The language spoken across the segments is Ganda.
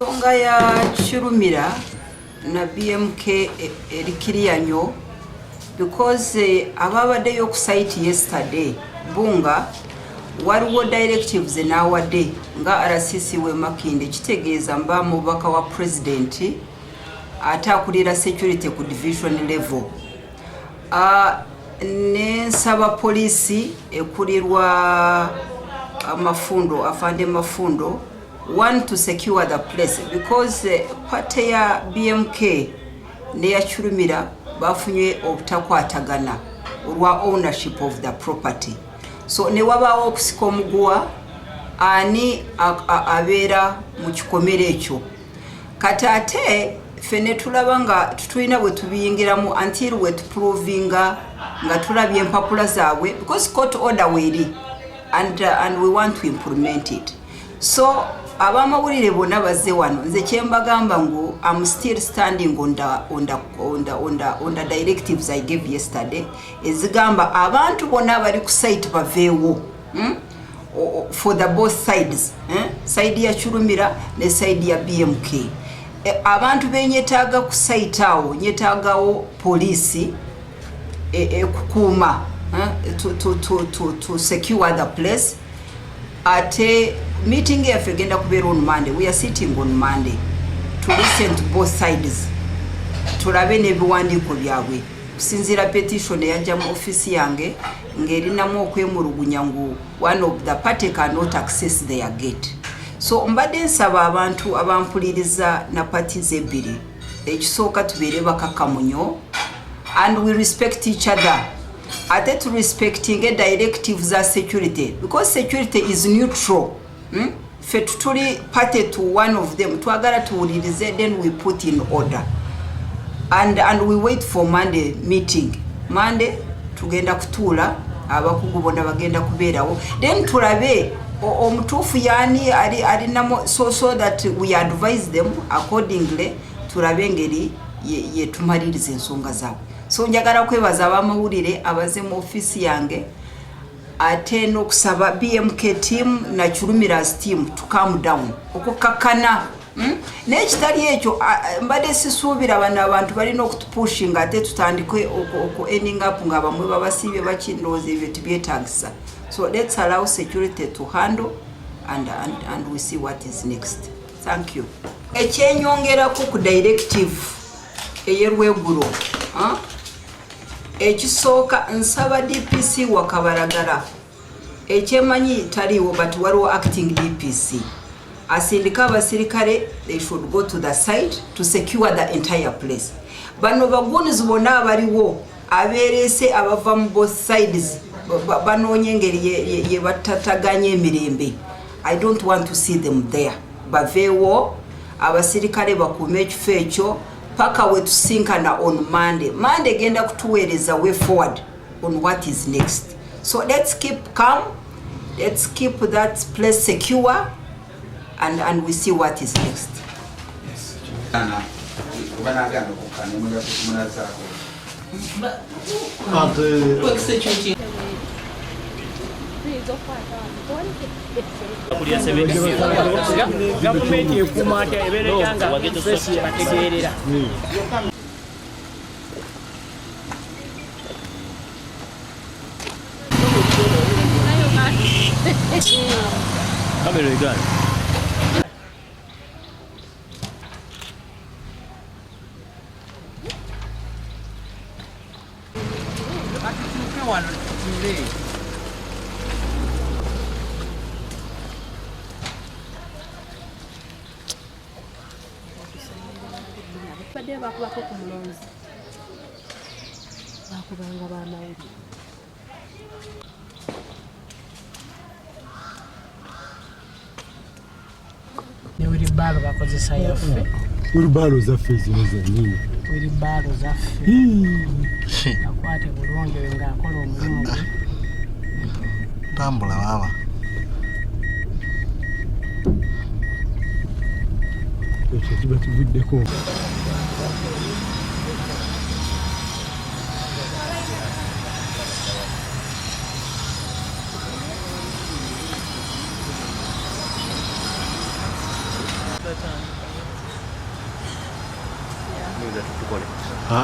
Nsonga ya Kirumira na BMK erikiriyanyo because ababaddeyo ku site yesterday bunga waliwo directives nawadde nga RCC we Makindye kitegeeza mba mubaka wa president atakulira security ku division level nensaba polisi ekulirwa amafundo afande mafundo one to secure the place because party ya BMK ne ya Kirumira bafunye obutakwatagana olwa ownership of the property. So ne wabawo okusika omuguwa ani abeera mu kikomere ekyo kati ate fene tulaba nga tutulina bwe tubiyingiramu until we tuprovinga nga tulabye empapula zaabwe because court order weeri and we want to implement it. So abamawulire bonna bazze wano nze kyembagamba ngu I'm still standing on the directives I gave yesterday ezigamba abantu bonna bali ku site baveewo for the both sides side ya Kirumira ne side ya BMK abantu benyetaaga ku site awo nyetaagawo polisi kukuuma to secure the place. Ate meeting yaffe egenda kubeera on Monday. We are sitting on Monday to listen to both sides. Tulabe n'ebiwandiiko byabwe. Kusinziira petition eyajja mu office yange ng'erinamu okwemulugunya ngu one of the party cannot access their gate. So mbadde nsaba abantu abampuliriza na parties ebbiri ekisooka tubeere bakakamu nnyo and we respect each other. Ate to respecting directives za security because security is neutral. Fe tutuli party to one of them twagala tuwulirize then we put in order and we wait for Monday meeting. Monday tugenda kutuula abakugu bonna bagenda kubeerawo then tulabe omutuufu yani alinamu so that we advise them accordingly tulabe engeri yetumaliriza ensonga zaabwe. So njagala kwebaza abamawulire abaze mu office yange ate n'okusaba BMK team na Kirumira's team to calm down okukakana n'ekitali ekyo mbadde sisuubira bano abantu balina okutupushinga ate tutandike oku ending up nga bamwe babasibye bakindowooza ebyo tubyetaagisa. So let's allow security to handle and we see what is next. Thank you. Ekyenyongerako ku directive ey'Erwegulo ekisooka nsaba DPC wakabalagala ekyemanyi taliwo but waliwo acting DPC asindika abasirikale they should go to the site to secure the entire place. Bano bagunizi bonna abaliwo abeerese abava mu both sides banoonye engeri ye batataganya emirembe. I don't want to see them there. Baveewo abasirikale bakuume ekifo ekyo paka we tusinkana on Monday. Monday genda kutuweereza way forward on what is next. So let's keep calm, let's keep that place secure and we see what is next. Yes. Gavumenti ekuuma ate ebeeranga fesi ategeerera. Kamera egani. Bakubako ku mulonzi bakubanga bamawulire ne wilibalo bakozesa yaffe wilibalo zaffe zino zennyini wilibalo zaffe akwate bulungi ng'akola omulimu gwe tambula baba ekyo kiba kivuddeko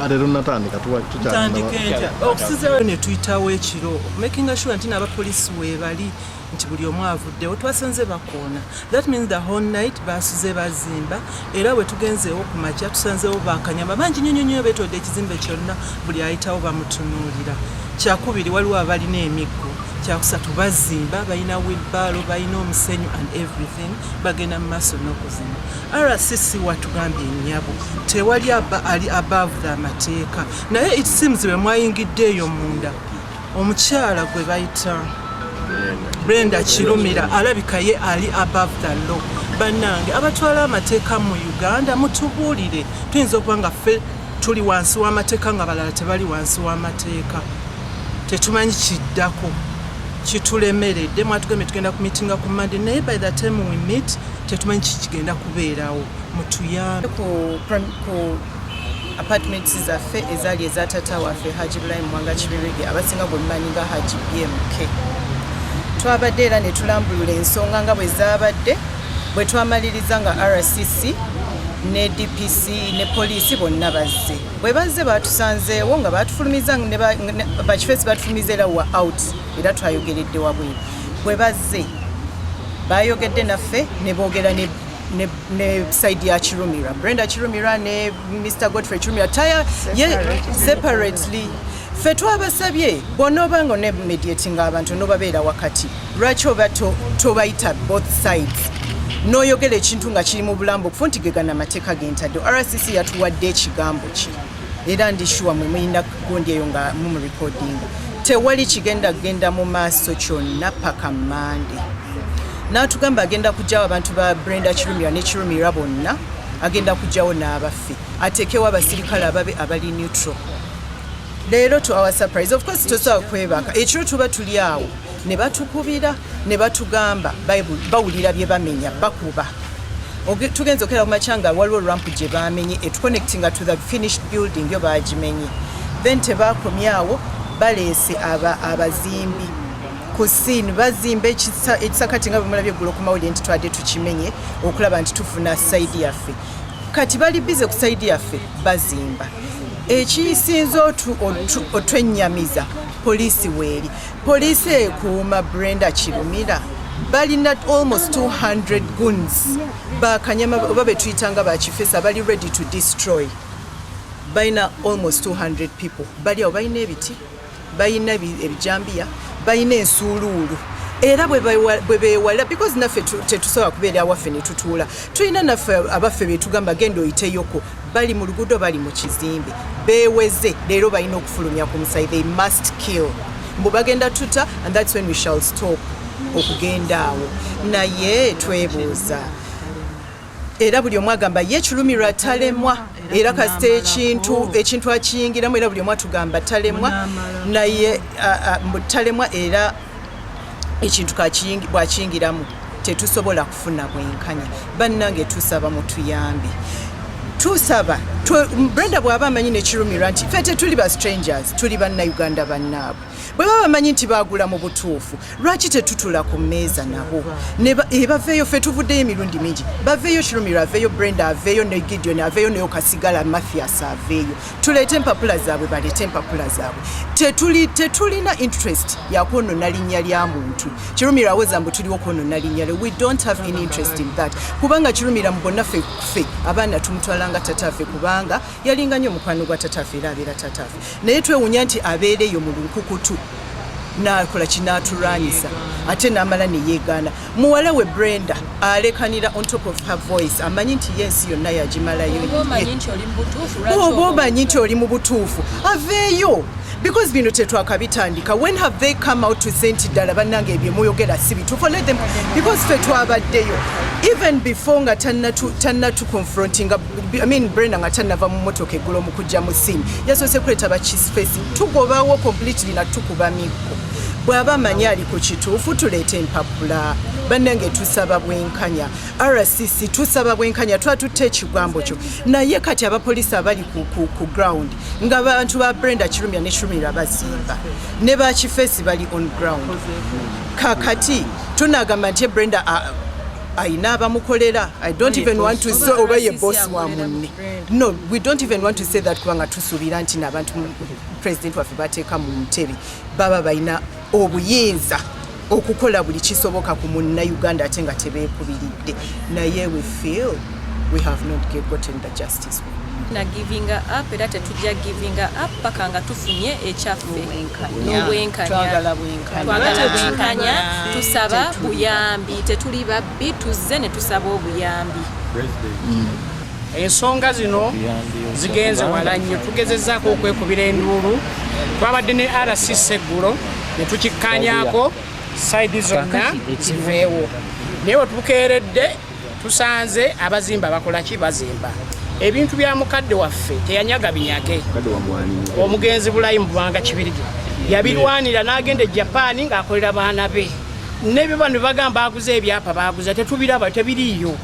Leero natandika tutandika okusizawo ne tuyitawo ekiro making sure nti n'abapoliisi weebali nti buli omu avuddewo twasanze bakoona. That means the whole night basuze bazimba era bwe tugenzeewo ku makya tusanzeewo bakanyama bangi nnyo nnyo beetodde ekizimbe kyonna buli ayitawo bamutunuulira. Kyakubiri waliwo abalina emiggo. Kyakusatu bazimba balina wheelbarrow balina omusenyu and everything bagenda mu maaso n'okuzimba. RCC watugambye ennyabo tewali ali above the amateeka naye it seems bwe mwayingiddeeyo munda omukyala gwe bayita Brenda Kirumira alabika ye ali above the law. Bannange abatwala amateeka mu Uganda mutubuulire tuyinza okuba nga ffe tuli wansi w'amateeka nga balala tebali wansi w'amateeka tetumanyi kiddako kitulemeredde mwatugambye tugenda ku meetinga ku Monday naye by the time we meet tetumanyi kikigenda kubeerawo mutuyambe ku apartments zaffe ezaali eza taata waffe Haji Ibrahim Mwanga Kibirige abasinga gwe mumanyi nga Haji BMK. Twabadde era ne tulambulula ensonga nga bwe zaabadde bwe twamaliriza nga RCC ne DPC ne poliisi bonna bazze. Bwe bazze batusanzeewo nga batufulumiza ne bakifeesi batufulumiza era wa out era twayogeredde wabweru. Bwe bazze bayogedde naffe ne boogera ne side ya Kirumira. Brenda Kirumira ne Mr. Godfrey Kirumira taya separately. Ffe twabasabye bw'onooba nga ne mediating abantu n'obabeera wakati lwaki oba tobayita both sides n'oyogera ekintu nga kiri mu bulambo okufu nti gegana amateeka g'entadde. RCC yatuwadde ekigambo ki era ndi sure mwe muyinda gundi eyo nga mu recording tewali kigenda mu maaso kyonna paka Monday. N'atugamba agenda kujjawo abantu ba Brenda Kirumira ne Kirumira bonna agenda kujjawo n'abaffe ateekewo abasirikale ababe abali neutral. Leero to our surprise of course tosobola kwebaka ekiro tuba tuli awo ne batukubira ne batugamba bawulira bye bamenya bakuba tugenze okera ku makyanga waliwo ramp gye bamenye connecting to the finished building yo bagimenye then tebakomyawo baleese abazimbi ku scene bazimba ekisakati nga bemulabye eggulo ku mawulire nti twadde tukimenye okulaba nti tufuna side yaffe kati bali bize ku side yaffe bazimba. Ekisinza otwennyamiza poliisi weeri. Poliisi ekuuma Brenda Kirumira balina almost 200 guns bakanyama oba betuyitanga bakifeesa bali ready to destroy. Balina almost 200 people bali awo balina ebiti balina ebijambiya balina ensuuluulu era bwe beewala because naffe tetusobola kubeera awaffe ne tutuula tulina naffe abaffe betugamba genda oyiteyoko bali mu luguudo bali mu kizimbe beeweze leero balina okufulumya ku musayi they must kill mbu bagenda tuta and that's when we shall stop okugenda awo naye twebuuza era buli omu agamba ye Kirumira talemwa era kasita ekintu akiyingiramu era buli omu atugamba talemwa naye talemwa era ekintu bwakiyingiramu tetusobola kufuna bwenkanya. Bannange tusaba mutuyambe tusaba Brenda bw'aba amanyi ne Kirumira nti ffe tetuli ba strangers tuli bannayuganda bannaabwe bwe baba bamanyi nti baagula mu butuufu lwaki tetutula ku mmeeza nabo baveeyo ffe tuvuddeyo emirundi mingi baveeyo Kirumira aveeyo Brenda aveeyo ne Gideon aveeyo neyo Kasigala Mathias aveeyo tuleete empapula zaabwe baleete empapula zaabwe tetulina interest ya kwonona linnya lya muntu. Kirumira aweza mbu tuliwo kwonona linnya lye we don't have any interest in that kubanga Kirumira mu bonna ffe abaana tumutwalanga tataffe kubanga yalinga nnyo mukwano gwa tataffe era abeera tataffe naye twewunya nti abeereyo mu lunkukutu n'akola kinaatulwanyisa ate n'amala ne yeegaana. Muwala we Brenda alekanira on top of her voice amanyi nti yensi yonna yagimalayo oba omanyi nti oli mu butuufu aveeyo because bino tetwakabitandika when have they come out to say nti ddala bannange ebyo muyogera si bituufu let them because ffe twabaddeyo even before nga tannatu confronting I mean Brenda nga tannava mu motoka eggulo mu kujja mu scene yasoose kuleeta bakisifesi tugobawo completely natukuba mikko bw'aba amanyi ali ku kituufu tuleete empapula. Bannange tusaba bwenkanya RCC tusaba bwenkanya twatutte ekigambo kyo naye kati abapoliisi abali ku ground nga bantu ba Brenda Kirumira ne Kirumira bazimba ne bakifeesi bali on ground kakati tunagamba nti Brenda ayina abamukolera. I don't even want to say oba ye boss wa munne. No, we don't even want to say that kubanga tusuubira nti n'abantu president waffe bateeka mu ntebe baba bayina obuyinza okukola buli kisoboka ku munnayuganda ate nga tebeekubiridde. Naye we feel we have not gotten the justice. Na giving up era tetujja giving up paka nga tufunye ekyaffe Twagala bwenkanya tusaba buyambi tetuli babbi tuzze ne tusaba obuyambi. Ensonga zino zigenze wala nnyo tugezezzaako okwekubira enduulu twabadde ne RCC eggulo ne tukikkanyaako saidi zonna ziveewo naye wetukeeredde tusanze abazimba bakola ki bazimba ebintu bya mukadde waffe teyanyaga binyage omugenzi bulayi mu bwanga kibirigi yabirwanira n'agenda e Japan ng'akolera baana be nebyo bano bagamba aguze ebyapa baguze tetubiraba tebiriiyo.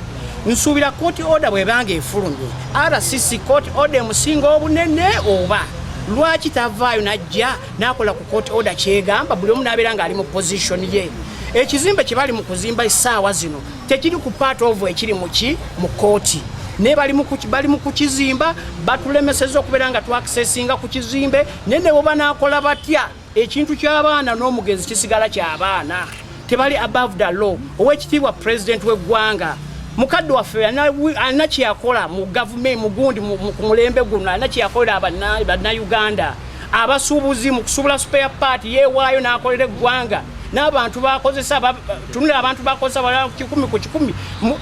Nsuubira court order bwebanga efulumye RCC court order emusinga obunene oba lwaki tavaayo najja n'akola ku court order kyegamba buli omu n'abeera ng'ali mu position ye. Ekizimbe kye bali mu kuzimba essaawa zino tekiri ku part of ekiri mu kooti ne bali mu kukizimba batulemeseza okubeera nga twakisesinga ku kizimbe nene bo banaakola batya ekintu ky'abaana n'omugenzi kisigala ky'abaana tebali above the law. Owekitiibwa president w'eggwanga mukadde waffe alina kyeyakola mu gavumenti mugundi ku mulembe guno alina kyeyakolera bannayuganda abasuubuzi mu kusuubula spare part yeewaayo n'akolera eggwanga n'abantu bakozesa tunula abantu bakozesa balala kikumi ku kikumi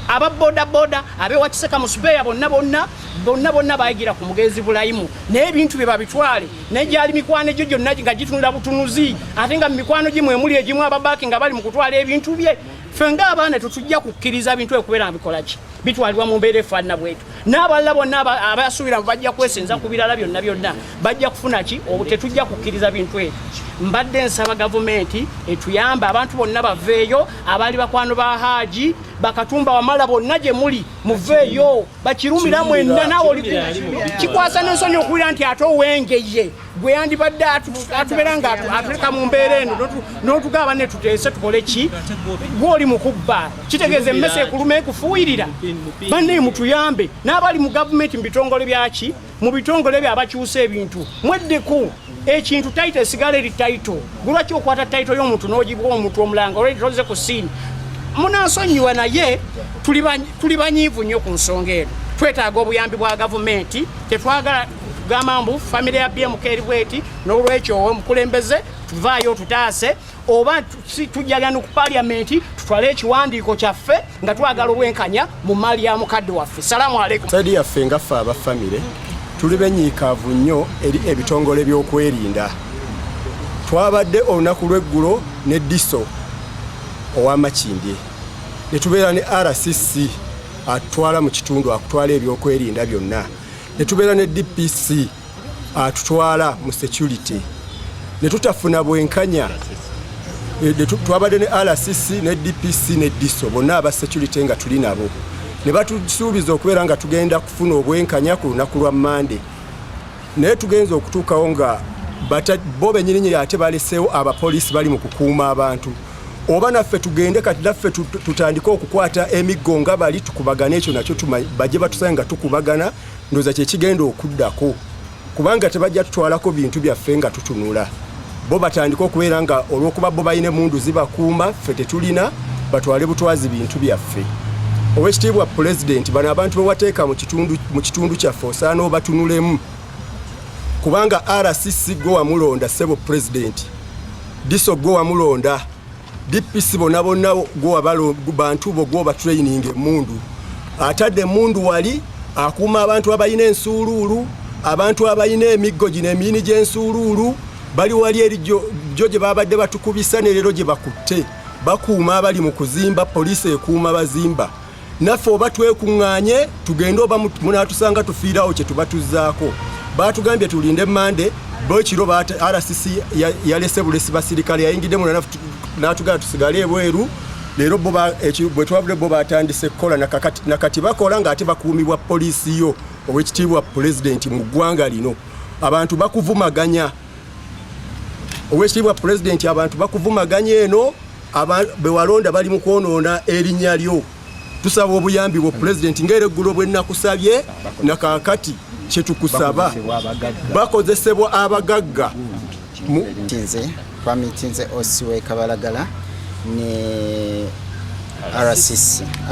aba boda abewakiseka mu spare bonna bayigira ku mugenzi bulayimu naye ebintu bye babitwale nejali mikwano gyo gyonna nga gitunula butunuzi ate nga mikwano gimwe muli egimu ababaki nga bali mu kutwala ebintu bye fenga abaana tutujja kukkiriza bintu okubeera bikola ki bitwalibwa mu mbeera efaanana bwetu n'abalala bonna abasuubira bajja kwesenza ku birala byonna bajja kufuna ki tetujja kukkiriza bintu ebyo. Mbadde nsaba gavumenti etuyamba abantu bonna baveeyo abali bakwano ba Haji bakatumba wamala bonna gye muli muveeyo bakirumira mwenna nawe kikwasa n'ensonyi okuwulira nti ate owengeye gwe yandibadde atubeera nga atuleka mu mbeera eno n'otugaba ne tuteese tukole ki gw'oli mu kubba kitegeeza emmese ekuluma ekufuuyirira banne mutuyambe n'abali mu gavumenti mu bitongole byaki mu bitongole bye abakyusa ebintu mweddeko ekintu taito esigala eri taito lwaki okwata taito y'omuntu n'ogibwa omuntu omulanga olwedi toze ku siini munansonyiwa naye tuli banyiivu nnyo ku nsonga eno twetaaga obuyambi bwa gavumenti tetwagala tugamba mbu famire ya BMK eri bweti n'olwekyo omukulembeze tuvaayo tutaase oba tujjagana ku paliamenti tutwale ekiwandiiko kyaffe nga twagala obwenkanya mu maali ya mukadde waffe. Salaamu aleikum. Saidi yaffe nga ffe abafamire tuli benyiikaavu nnyo eri ebitongole by'okwerinda. Twabadde olunaku lw'eggulo ne diso owa Makindye ne tubeera ne RCC atutwala mu kitundu akutwala ebyokwerinda byonna ne tubeera ne DPC atutwala mu security ne tutafuna bwenkanya. Twabadde ne RCC ne DPC ne diso bonna aba security nga tuli nabo ne batusuubiza okubeera nga tugenda kufuna obwenkanya ku lunaku lwa Monday naye tugenza okutuukawo nga bo bennyininyini ate baleseewo abapoliisi bali mu kukuuma abantu oba naffe tugende kati naffe tutandike okukwata emiggo nga bali tukubagana ekyo nakyo bajje batusaye nga tukubagana ndowooza kyekigenda okuddako kubanga tebajja tutwalako bintu byaffe nga tutunula bo batandika okubeera nga olw'okuba bo balina emundu zibakuuma ffe tetulina batwale butwazi bintu byaffe. Owekitiibwa President bano abantu bewateeka mu kitundu kyaffe osaana obatunulemu kubanga RCC go wamulonda sebo President diso go wamulonda DPC bonna go bantu bo go batraining emundu atadde emundu wali akuuma abantu abalina ensuuluulu abantu abalina emiggo gino emiyini gy'ensuuluulu bali wali eri gyo gye babadde batukubisa ne leero gye bakutte bakuuma abali mu kuzimba poliisi ekuuma bazimba naffe oba twekuŋŋaanye tugende oba munaatusanga tufiirawo kye tubatuzzaako baatugambye tulinde Mande bwekiro RCC yalese bulesi basirikale yayingiddemu n'atugamba tusigale ebweru leero bwe twabule bo baatandise kukola nakati bakola ng'ate bakuumibwa poliisi yo owekitiibwa President mu ggwanga lino abantu bakuvumaganya owekitiibwa President abantu bakuvumaganya eno bewalonda bali mu kwonoona erinnya lyo tusaba obuyambi bwo president ngere eggulo bwe nakusabye nakakati kyetukusaba bakozesebwa abagagga twamitinze osiwe Kabalagala ne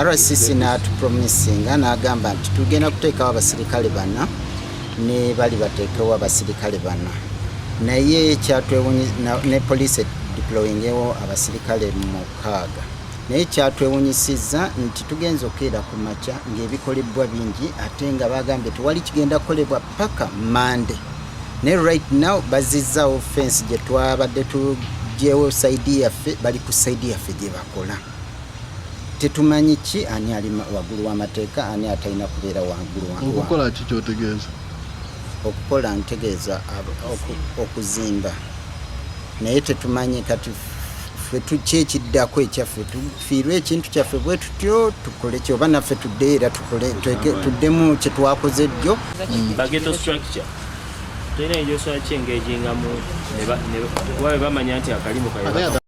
RCC n'atupromisinga n'agamba nti tugenda kuteekawo abasirikale bana ne bali bateekewo abasirikale bana naye ne police deployingewo abasirikale 6 naye kyatwewunyisiza nti tugenza okukeera ku makya ng'ebikolebwa bingi ate nga bagambye tewali kigenda kukolebwa paka Monday ne right now bazizzawo fence gye twabadde tugyewo saidi yaffe bali ku saidi yaffe gye bakola tetumanyi ki ani ali waggulu w'amateeka ani atalina kubeera waggulu okukola ki kyotegeeza okukola ntegeeza okuzimba naye tetumanyi kati ffe tukyekiddako ekyaffe tufiirwe ekintu kyaffe bwe tutyo tukole kyoba naffe tudde era tuddemu kye twakoze jjo bageto structure tulina enjosoa kyengeejingamu ne bamanya nti akalimu